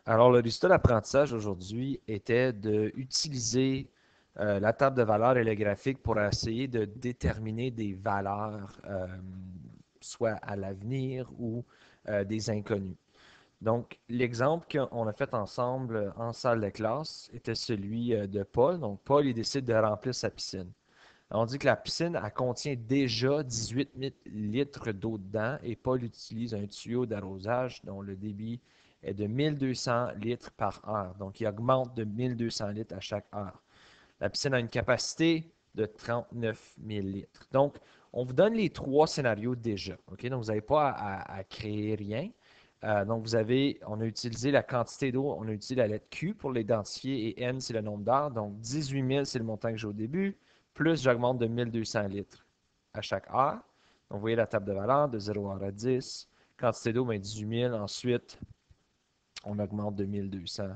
Alors, le résultat d'apprentissage aujourd'hui était d'utiliser la table de valeurs et le graphique pour essayer de déterminer des valeurs, soit à l'avenir ou des inconnus. Donc, l'exemple qu'on a fait ensemble en salle de classe était celui de Paul. Donc, Paul, il décide de remplir sa piscine. On dit que la piscine, elle contient déjà 18 litres d'eau dedans et Paul utilise un tuyau d'arrosage dont le débit est de 1200 litres par heure. Donc, il augmente de 1200 litres à chaque heure. La piscine a une capacité de 39 000 litres. Donc, on vous donne les trois scénarios déjà. OK? Donc, vous n'avez pas à créer rien. Donc, on a utilisé la quantité d'eau, on a utilisé la lettre Q pour l'identifier et N, c'est le nombre d'heures. Donc, 18 000, c'est le montant que j'ai au début, plus j'augmente de 1200 litres à chaque heure. Donc, vous voyez la table de valeur de 0 heure à 10. Quantité d'eau, ben 18 000. Ensuite, on augmente de 1200,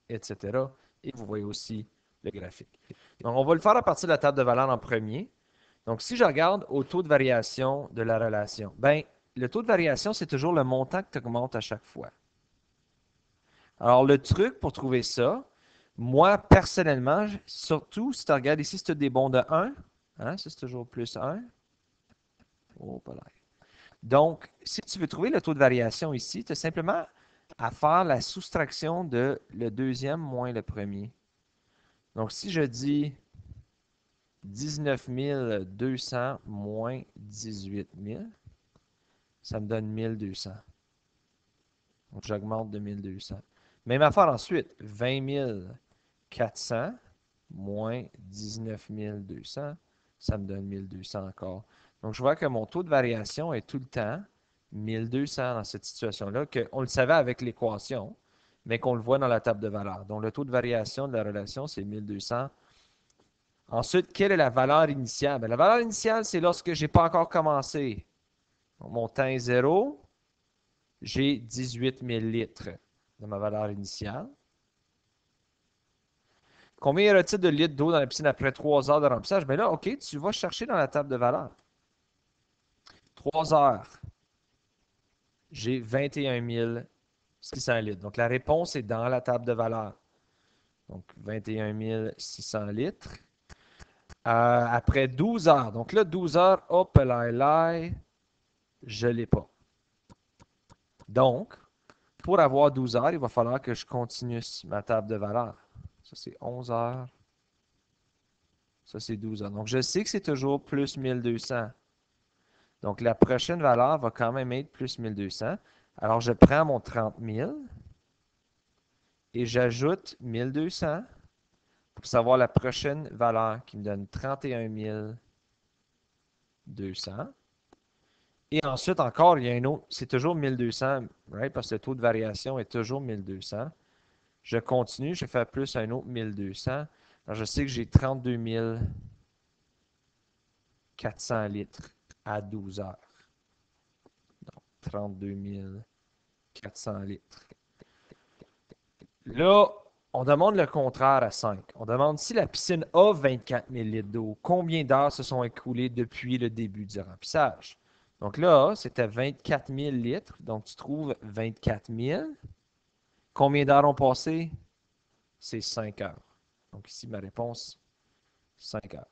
etc. Et vous voyez aussi le graphique. Donc, on va le faire à partir de la table de valeur en premier. Donc, si je regarde au taux de variation de la relation, ben, le taux de variation, c'est toujours le montant que tu augmentes à chaque fois. Alors, le truc pour trouver ça, moi, personnellement, surtout si tu regardes ici, si tu as des bons de 1, hein, ça c'est toujours plus 1. Oh, pas là. Donc, si tu veux trouver le taux de variation ici, tu as simplement à faire la soustraction de le deuxième moins le premier. Donc, si je dis 19 200 moins 18 000, ça me donne 1200. Donc, j'augmente de 1200. Même affaire ensuite, 20 400 moins 19 200, ça me donne 1200 encore. Donc, je vois que mon taux de variation est tout le temps 1200 dans cette situation-là, qu'on le savait avec l'équation, mais qu'on le voit dans la table de valeur. Donc, le taux de variation de la relation, c'est 1200. Ensuite, quelle est la valeur initiale? Bien, la valeur initiale, c'est lorsque je n'ai pas encore commencé. Donc, mon temps est 0, j'ai 18 000 litres de ma valeur initiale. Combien y aura-t-il de litres d'eau dans la piscine après 3 heures de remplissage? Bien là, OK, tu vas chercher dans la table de valeur. 3 heures, j'ai 21 600 litres. Donc, la réponse est dans la table de valeur. Donc, 21 600 litres. Après 12 heures. Donc là, 12 heures, hop là, je ne l'ai pas. Donc, pour avoir 12 heures, il va falloir que je continue ma table de valeur. Ça, c'est 11 heures. Ça, c'est 12 heures. Donc, je sais que c'est toujours plus 1200. Donc, la prochaine valeur va quand même être plus 1200. Alors, je prends mon 30 000 et j'ajoute 1200 pour savoir la prochaine valeur qui me donne 31 200. Et ensuite, encore, il y a un autre, c'est toujours 1200, right? Parce que le taux de variation est toujours 1200. Je continue, je fais plus un autre 1200. Alors, je sais que j'ai 32 400 litres à 12 heures. Donc, 32 400 litres. Là, on demande le contraire à 5. On demande si la piscine a 24 000 litres d'eau, combien d'heures se sont écoulées depuis le début du remplissage? Donc là, c'était 24 000 litres. Donc, tu trouves 24 000. Combien d'heures ont passé? C'est 5 heures. Donc ici, ma réponse, 5 heures.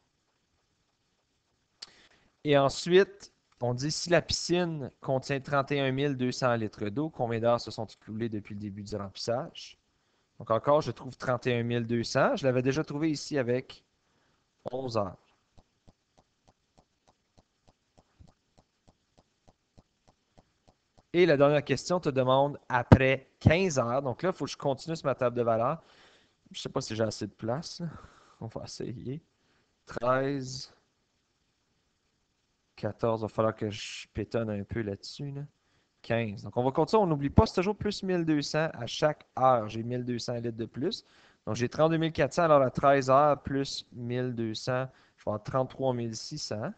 Et ensuite, on dit si la piscine contient 31 200 litres d'eau, combien d'heures se sont écoulées depuis le début du remplissage? Donc encore, je trouve 31 200. Je l'avais déjà trouvé ici avec 11 heures. Et la dernière question te demande après 15 heures. Donc là, il faut que je continue sur ma table de valeur. Je ne sais pas si j'ai assez de place. On va essayer. 13, 14. Il va falloir que je pétonne un peu là-dessus. 15. Donc, on va continuer. On n'oublie pas, c'est toujours plus 1200 à chaque heure. J'ai 1200 litres de plus. Donc, j'ai 32 400. Alors, à 13 heures, plus 1200, je vais avoir 33 600.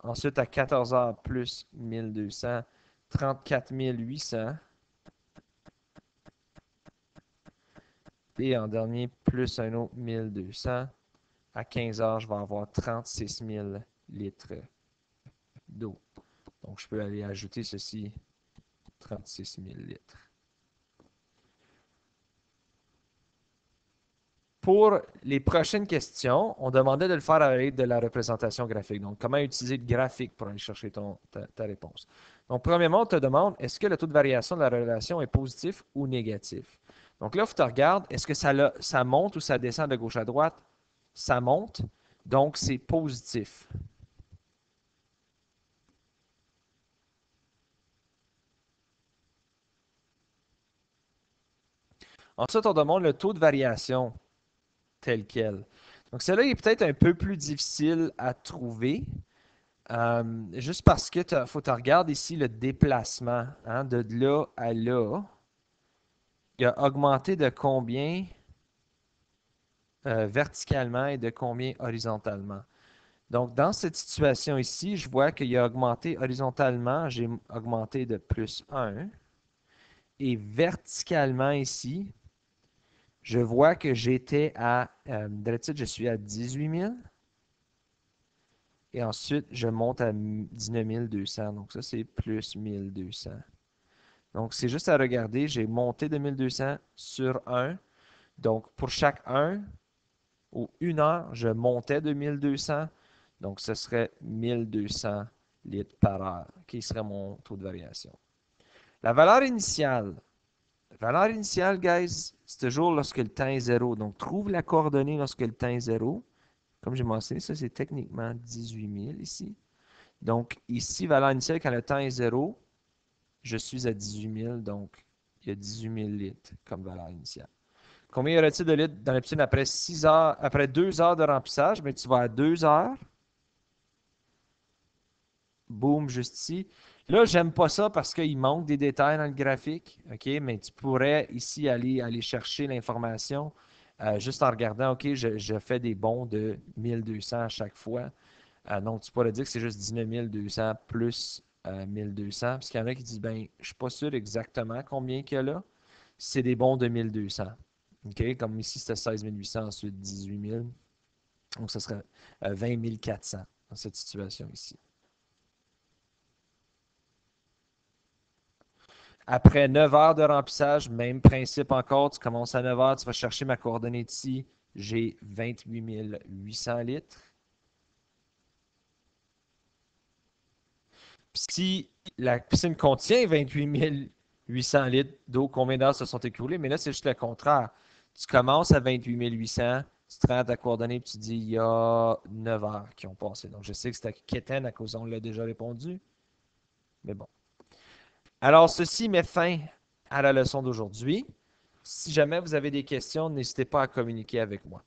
Ensuite, à 14 heures, plus 1200, 34 800. Et en dernier, plus un autre 1200. À 15 heures, je vais avoir 36 000 litres d'eau. Donc, je peux aller ajouter ceci 36 000 litres. Pour les prochaines questions, on demandait de le faire à l'aide de la représentation graphique. Donc, comment utiliser le graphique pour aller chercher ta réponse. Donc, premièrement, on te demande, est-ce que le taux de variation de la relation est positif ou négatif? Donc là, il faut que tu regardes, est-ce que ça monte ou ça descend de gauche à droite? Ça monte, donc c'est positif. Ensuite, on demande le taux de variation tel quel. Donc, celui-là est peut-être un peu plus difficile à trouver, juste parce que faut que tu regardes ici le déplacement, hein, de là à là. Il a augmenté de combien verticalement et de combien horizontalement. Donc, dans cette situation ici, je vois qu'il a augmenté horizontalement, j'ai augmenté de plus 1. Et verticalement ici, je vois que j'étais à, d'habitude, je suis à 18 000. Et ensuite, je monte à 19 200. Donc, ça, c'est plus 1200. Donc, c'est juste à regarder. J'ai monté de 1200 sur 1. Donc, pour chaque 1 ou 1 heure, je montais de 1200. Donc, ce serait 1200 litres par heure, qui serait mon taux de variation. La valeur initiale. La valeur initiale, guys, c'est toujours lorsque le temps est 0. Donc, trouve la coordonnée lorsque le temps est 0. Comme j'ai mentionné, ça, c'est techniquement 18 000 ici. Donc, ici, valeur initiale, quand le temps est 0, je suis à 18 000. Donc, il y a 18 000 litres comme valeur initiale. Combien y aura-t-il de litres dans la piscine après 6 heures, après 2 heures de remplissage? Bien, tu vas à 2 heures. Boum, juste ici. Là, j'aime pas ça parce qu'il manque des détails dans le graphique, OK? Mais tu pourrais ici aller chercher l'information juste en regardant, OK, je fais des bons de 1200 à chaque fois. Donc, tu pourrais dire que c'est juste 19 200 plus 1200. Parce qu'il y en a qui disent, ben, je ne suis pas sûr exactement combien qu'il y a là. C'est des bons de 1200. OK? Comme ici, c'était 16 800, ensuite 18 000. Donc, ce serait 20 400 dans cette situation ici. Après 9 heures de remplissage, même principe encore, tu commences à 9 heures, tu vas chercher ma coordonnée ici. J'ai 28 800 litres. Puis si la piscine contient 28 800 litres d'eau, combien d'heures se sont écoulées? Mais là, c'est juste le contraire. Tu commences à 28 800, tu te rends à ta coordonnée et tu dis il y a 9 heures qui ont passé. Donc, je sais que c'était quétaine à cause on l'a déjà répondu. Mais bon. Alors, ceci met fin à la leçon d'aujourd'hui. Si jamais vous avez des questions, n'hésitez pas à communiquer avec moi.